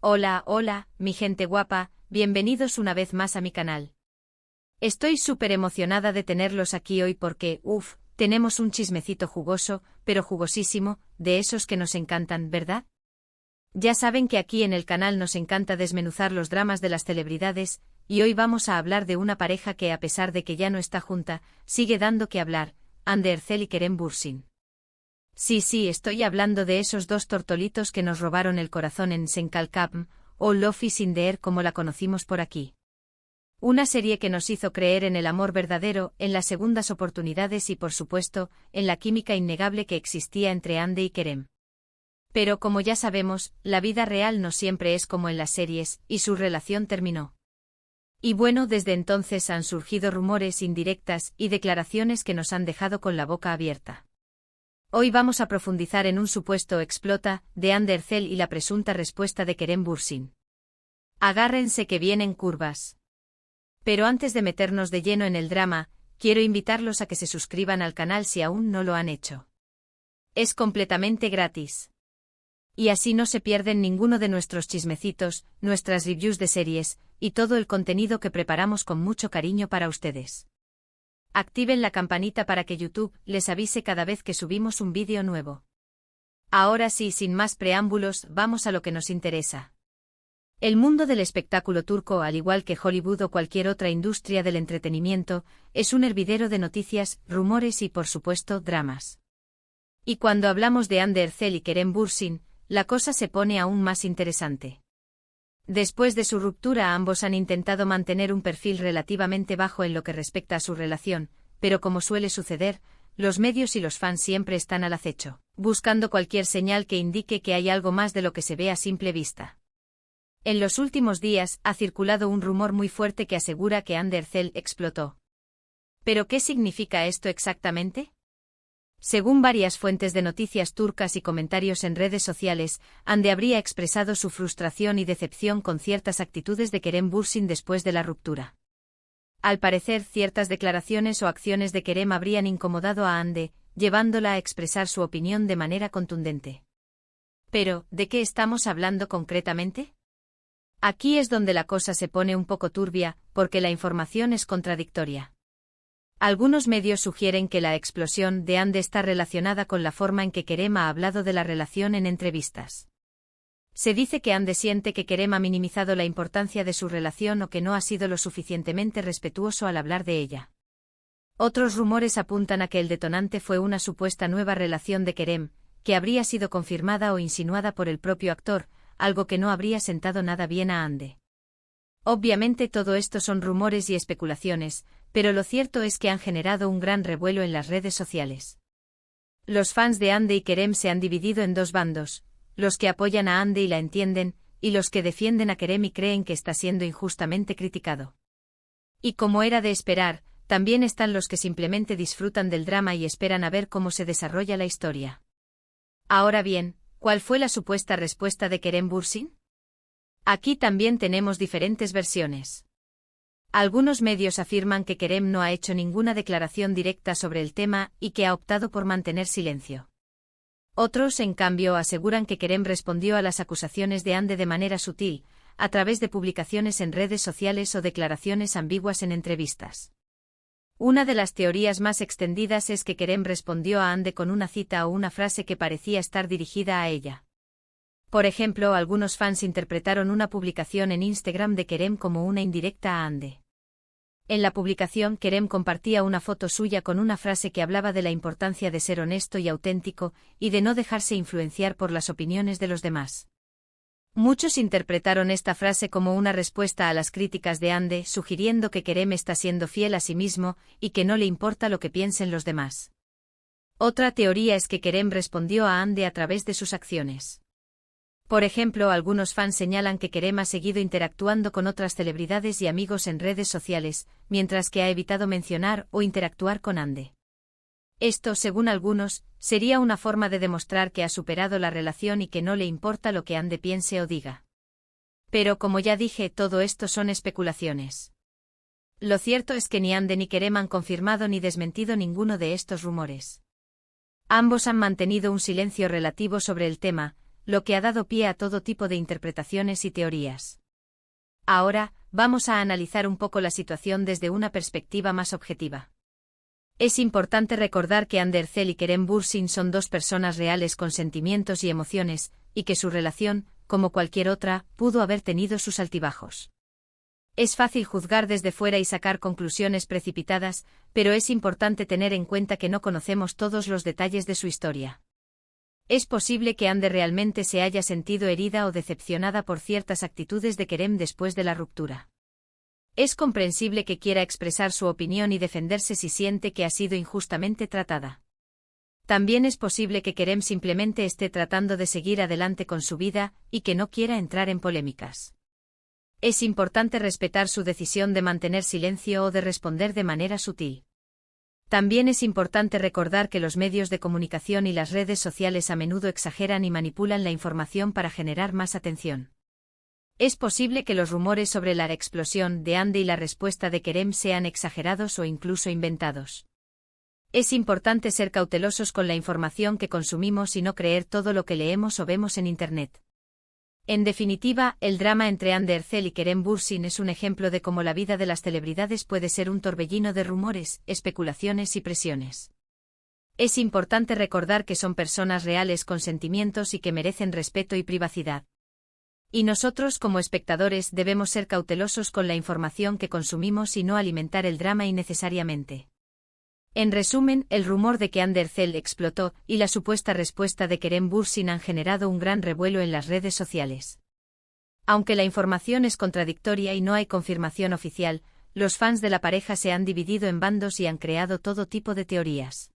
Hola, hola, mi gente guapa, bienvenidos una vez más a mi canal. Estoy súper emocionada de tenerlos aquí hoy porque, tenemos un chismecito jugoso, pero jugosísimo, de esos que nos encantan, ¿verdad? Ya saben que aquí en el canal nos encanta desmenuzar los dramas de las celebridades, y hoy vamos a hablar de una pareja que a pesar de que ya no está junta, sigue dando que hablar, Hande Erçel y Kerem Bürsin. Sí, estoy hablando de esos dos tortolitos que nos robaron el corazón en Senkalkapm, o Love is in the Air como la conocimos por aquí. Una serie que nos hizo creer en el amor verdadero, en las segundas oportunidades y por supuesto, en la química innegable que existía entre Hande y Kerem. Pero como ya sabemos, la vida real no siempre es como en las series, y su relación terminó. Y bueno, desde entonces han surgido rumores, indirectas y declaraciones que nos han dejado con la boca abierta. Hoy vamos a profundizar en un supuesto explota de Hande Erçel y la presunta respuesta de Kerem Bürsin. Agárrense que vienen curvas. Pero antes de meternos de lleno en el drama, quiero invitarlos a que se suscriban al canal si aún no lo han hecho. Es completamente gratis. Y así no se pierden ninguno de nuestros chismecitos, nuestras reviews de series, y todo el contenido que preparamos con mucho cariño para ustedes. Activen la campanita para que YouTube les avise cada vez que subimos un vídeo nuevo. Ahora sí, sin más preámbulos, vamos a lo que nos interesa. El mundo del espectáculo turco, al igual que Hollywood o cualquier otra industria del entretenimiento, es un hervidero de noticias, rumores y, por supuesto, dramas. Y cuando hablamos de Hande Erçel y Kerem Bürsin, la cosa se pone aún más interesante. Después de su ruptura, ambos han intentado mantener un perfil relativamente bajo en lo que respecta a su relación, pero como suele suceder, los medios y los fans siempre están al acecho, buscando cualquier señal que indique que hay algo más de lo que se ve a simple vista. En los últimos días ha circulado un rumor muy fuerte que asegura que Hande Erçel explotó. ¿Pero qué significa esto exactamente? Según varias fuentes de noticias turcas y comentarios en redes sociales, Hande habría expresado su frustración y decepción con ciertas actitudes de Kerem Bürsin después de la ruptura. Al parecer, ciertas declaraciones o acciones de Kerem habrían incomodado a Hande, llevándola a expresar su opinión de manera contundente. Pero, ¿de qué estamos hablando concretamente? Aquí es donde la cosa se pone un poco turbia, porque la información es contradictoria. Algunos medios sugieren que la explosión de Hande está relacionada con la forma en que Kerem ha hablado de la relación en entrevistas. Se dice que Hande siente que Kerem ha minimizado la importancia de su relación o que no ha sido lo suficientemente respetuoso al hablar de ella. Otros rumores apuntan a que el detonante fue una supuesta nueva relación de Kerem, que habría sido confirmada o insinuada por el propio actor, algo que no habría sentado nada bien a Hande. Obviamente todo esto son rumores y especulaciones, pero lo cierto es que han generado un gran revuelo en las redes sociales. Los fans de Hande y Kerem se han dividido en dos bandos, los que apoyan a Hande y la entienden, y los que defienden a Kerem y creen que está siendo injustamente criticado. Y como era de esperar, también están los que simplemente disfrutan del drama y esperan a ver cómo se desarrolla la historia. Ahora bien, ¿cuál fue la supuesta respuesta de Kerem Bürsin? Aquí también tenemos diferentes versiones. Algunos medios afirman que Kerem no ha hecho ninguna declaración directa sobre el tema y que ha optado por mantener silencio. Otros, en cambio, aseguran que Kerem respondió a las acusaciones de Hande de manera sutil, a través de publicaciones en redes sociales o declaraciones ambiguas en entrevistas. Una de las teorías más extendidas es que Kerem respondió a Hande con una cita o una frase que parecía estar dirigida a ella. Por ejemplo, algunos fans interpretaron una publicación en Instagram de Kerem como una indirecta a Hande. En la publicación, Kerem compartía una foto suya con una frase que hablaba de la importancia de ser honesto y auténtico, y de no dejarse influenciar por las opiniones de los demás. Muchos interpretaron esta frase como una respuesta a las críticas de Hande, sugiriendo que Kerem está siendo fiel a sí mismo, y que no le importa lo que piensen los demás. Otra teoría es que Kerem respondió a Hande a través de sus acciones. Por ejemplo, algunos fans señalan que Kerem ha seguido interactuando con otras celebridades y amigos en redes sociales, mientras que ha evitado mencionar o interactuar con Hande. Esto, según algunos, sería una forma de demostrar que ha superado la relación y que no le importa lo que Hande piense o diga. Pero como ya dije, todo esto son especulaciones. Lo cierto es que ni Hande ni Kerem han confirmado ni desmentido ninguno de estos rumores. Ambos han mantenido un silencio relativo sobre el tema, lo que ha dado pie a todo tipo de interpretaciones y teorías. Ahora, vamos a analizar un poco la situación desde una perspectiva más objetiva. Es importante recordar que Ander Zell y Kerem Bürsin son dos personas reales con sentimientos y emociones, y que su relación, como cualquier otra, pudo haber tenido sus altibajos. Es fácil juzgar desde fuera y sacar conclusiones precipitadas, pero es importante tener en cuenta que no conocemos todos los detalles de su historia. Es posible que Ander realmente se haya sentido herida o decepcionada por ciertas actitudes de Kerem después de la ruptura. Es comprensible que quiera expresar su opinión y defenderse si siente que ha sido injustamente tratada. También es posible que Kerem simplemente esté tratando de seguir adelante con su vida y que no quiera entrar en polémicas. Es importante respetar su decisión de mantener silencio o de responder de manera sutil. También es importante recordar que los medios de comunicación y las redes sociales a menudo exageran y manipulan la información para generar más atención. Es posible que los rumores sobre la explosión de Ande y la respuesta de Kerem sean exagerados o incluso inventados. Es importante ser cautelosos con la información que consumimos y no creer todo lo que leemos o vemos en Internet. En definitiva, el drama entre Ander Zell y Kerem Bürsin es un ejemplo de cómo la vida de las celebridades puede ser un torbellino de rumores, especulaciones y presiones. Es importante recordar que son personas reales con sentimientos y que merecen respeto y privacidad. Y nosotros como espectadores debemos ser cautelosos con la información que consumimos y no alimentar el drama innecesariamente. En resumen, el rumor de que Ander Zell explotó y la supuesta respuesta de Kerem Bürsin han generado un gran revuelo en las redes sociales. Aunque la información es contradictoria y no hay confirmación oficial, los fans de la pareja se han dividido en bandos y han creado todo tipo de teorías.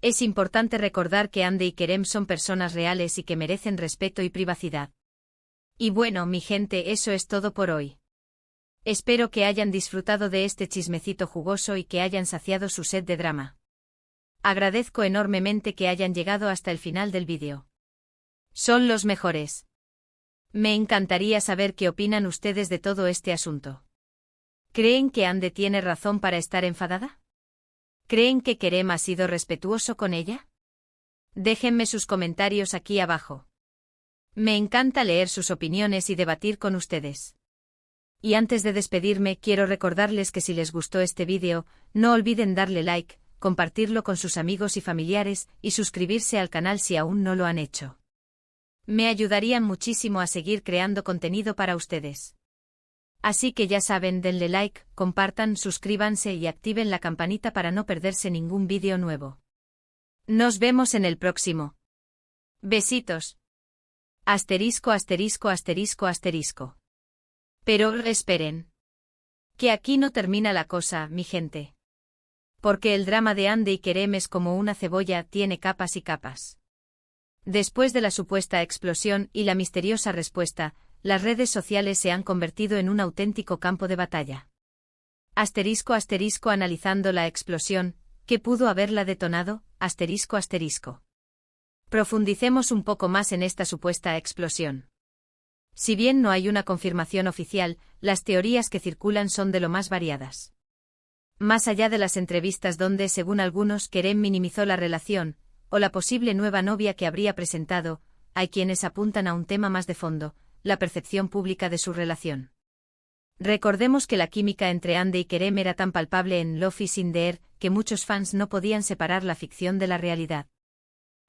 Es importante recordar que Ande y Kerem son personas reales y que merecen respeto y privacidad. Y bueno, mi gente, eso es todo por hoy. Espero que hayan disfrutado de este chismecito jugoso y que hayan saciado su sed de drama. Agradezco enormemente que hayan llegado hasta el final del vídeo. Son los mejores. Me encantaría saber qué opinan ustedes de todo este asunto. ¿Creen que Ande tiene razón para estar enfadada? ¿Creen que Kerem ha sido respetuoso con ella? Déjenme sus comentarios aquí abajo. Me encanta leer sus opiniones y debatir con ustedes. Y antes de despedirme, quiero recordarles que si les gustó este vídeo, no olviden darle like, compartirlo con sus amigos y familiares, y suscribirse al canal si aún no lo han hecho. Me ayudarían muchísimo a seguir creando contenido para ustedes. Así que ya saben, denle like, compartan, suscríbanse y activen la campanita para no perderse ningún vídeo nuevo. Nos vemos en el próximo. Besitos. Asterisco, asterisco, asterisco, asterisco. Pero esperen. Que aquí no termina la cosa, mi gente. Porque el drama de Ande y Kerem es como una cebolla, tiene capas y capas. Después de la supuesta explosión y la misteriosa respuesta, las redes sociales se han convertido en un auténtico campo de batalla. Asterisco, asterisco, analizando la explosión, ¿qué pudo haberla detonado? Asterisco, asterisco. Profundicemos un poco más en esta supuesta explosión. Si bien no hay una confirmación oficial, las teorías que circulan son de lo más variadas. Más allá de las entrevistas donde, según algunos, Kerem minimizó la relación, o la posible nueva novia que habría presentado, hay quienes apuntan a un tema más de fondo, la percepción pública de su relación. Recordemos que la química entre Ande y Kerem era tan palpable en Love is in the air, que muchos fans no podían separar la ficción de la realidad.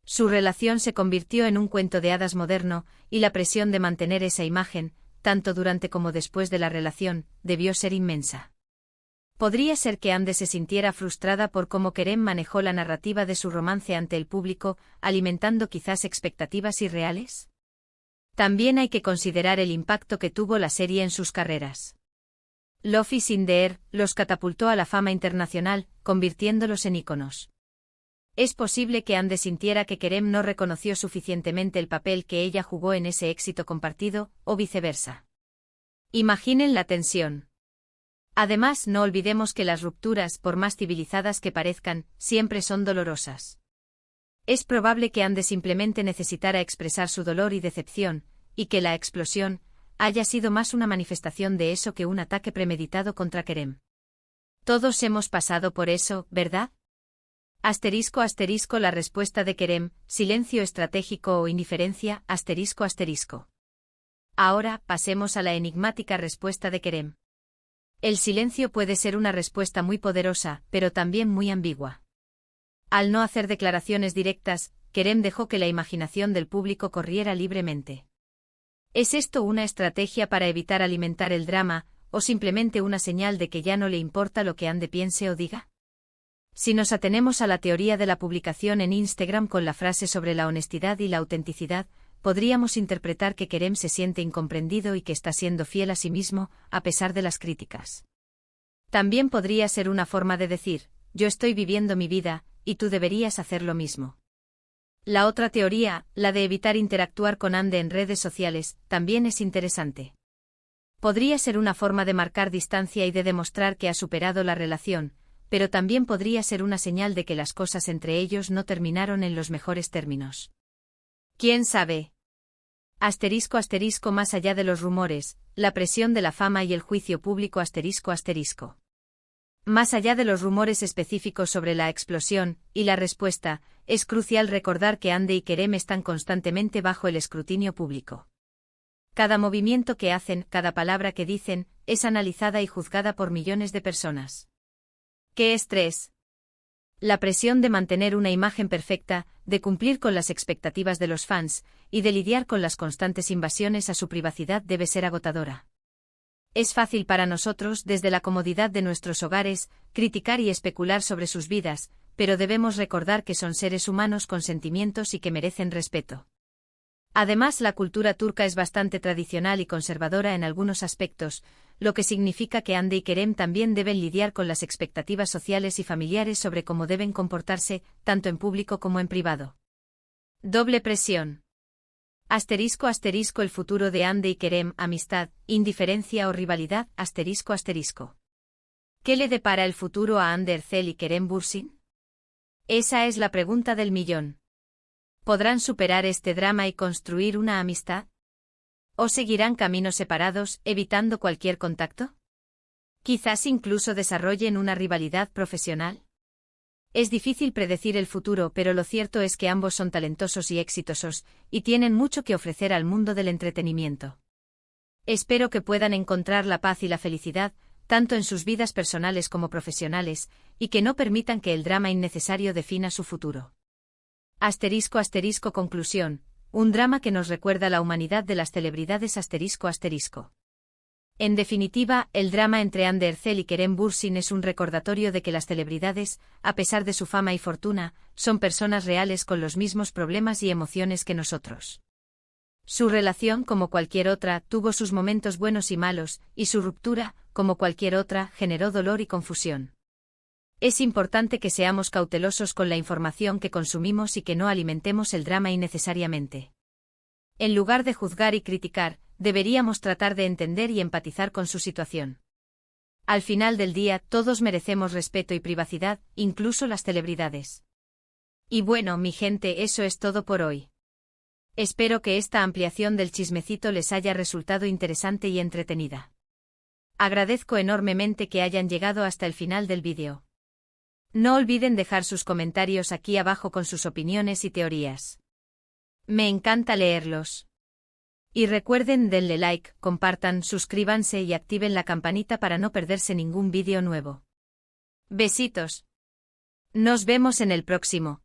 Su relación se convirtió en un cuento de hadas moderno, y la presión de mantener esa imagen, tanto durante como después de la relación, debió ser inmensa. ¿Podría ser que Ande se sintiera frustrada por cómo Kerem manejó la narrativa de su romance ante el público, alimentando quizás expectativas irreales? También hay que considerar el impacto que tuvo la serie en sus carreras. Love is in the air los catapultó a la fama internacional, convirtiéndolos en íconos. Es posible que Ande sintiera que Kerem no reconoció suficientemente el papel que ella jugó en ese éxito compartido, o viceversa. Imaginen la tensión. Además, no olvidemos que las rupturas, por más civilizadas que parezcan, siempre son dolorosas. Es probable que Ande simplemente necesitara expresar su dolor y decepción, y que la explosión haya sido más una manifestación de eso que un ataque premeditado contra Kerem. Todos hemos pasado por eso, ¿verdad? Asterisco asterisco la respuesta de Kerem, silencio estratégico o indiferencia, asterisco asterisco. Ahora, pasemos a la enigmática respuesta de Kerem. El silencio puede ser una respuesta muy poderosa, pero también muy ambigua. Al no hacer declaraciones directas, Kerem dejó que la imaginación del público corriera libremente. ¿Es esto una estrategia para evitar alimentar el drama, o simplemente una señal de que ya no le importa lo que Ande piense o diga? Si nos atenemos a la teoría de la publicación en Instagram con la frase sobre la honestidad y la autenticidad, podríamos interpretar que Kerem se siente incomprendido y que está siendo fiel a sí mismo, a pesar de las críticas. También podría ser una forma de decir, yo estoy viviendo mi vida, y tú deberías hacer lo mismo. La otra teoría, la de evitar interactuar con Ande en redes sociales, también es interesante. Podría ser una forma de marcar distancia y de demostrar que ha superado la relación, pero también podría ser una señal de que las cosas entre ellos no terminaron en los mejores términos. ¿Quién sabe? Asterisco asterisco más allá de los rumores, la presión de la fama y el juicio público asterisco asterisco. Más allá de los rumores específicos sobre la explosión y la respuesta, es crucial recordar que Ande y Kerem están constantemente bajo el escrutinio público. Cada movimiento que hacen, cada palabra que dicen, es analizada y juzgada por millones de personas. ¡Qué estrés! La presión de mantener una imagen perfecta, de cumplir con las expectativas de los fans, y de lidiar con las constantes invasiones a su privacidad debe ser agotadora. Es fácil para nosotros, desde la comodidad de nuestros hogares, criticar y especular sobre sus vidas, pero debemos recordar que son seres humanos con sentimientos y que merecen respeto. Además, la cultura turca es bastante tradicional y conservadora en algunos aspectos, lo que significa que Ande y Kerem también deben lidiar con las expectativas sociales y familiares sobre cómo deben comportarse, tanto en público como en privado. Doble presión. Asterisco asterisco el futuro de Ande y Kerem, amistad, indiferencia o rivalidad, asterisco asterisco. ¿Qué le depara el futuro a Hande Erçel y Kerem Bürsin? Esa es la pregunta del millón. ¿Podrán superar este drama y construir una amistad? ¿O seguirán caminos separados, evitando cualquier contacto? ¿Quizás incluso desarrollen una rivalidad profesional? Es difícil predecir el futuro, pero lo cierto es que ambos son talentosos y exitosos, y tienen mucho que ofrecer al mundo del entretenimiento. Espero que puedan encontrar la paz y la felicidad, tanto en sus vidas personales como profesionales, y que no permitan que el drama innecesario defina su futuro. Asterisco asterisco conclusión, un drama que nos recuerda la humanidad de las celebridades asterisco asterisco. En definitiva, el drama entre Hande Erçel y Kerem Bürsin es un recordatorio de que las celebridades, a pesar de su fama y fortuna, son personas reales con los mismos problemas y emociones que nosotros. Su relación, como cualquier otra, tuvo sus momentos buenos y malos, y su ruptura, como cualquier otra, generó dolor y confusión. Es importante que seamos cautelosos con la información que consumimos y que no alimentemos el drama innecesariamente. En lugar de juzgar y criticar, deberíamos tratar de entender y empatizar con su situación. Al final del día, todos merecemos respeto y privacidad, incluso las celebridades. Y bueno, mi gente, eso es todo por hoy. Espero que esta ampliación del chismecito les haya resultado interesante y entretenida. Agradezco enormemente que hayan llegado hasta el final del vídeo. No olviden dejar sus comentarios aquí abajo con sus opiniones y teorías. Me encanta leerlos. Y recuerden, denle like, compartan, suscríbanse y activen la campanita para no perderse ningún vídeo nuevo. Besitos. Nos vemos en el próximo.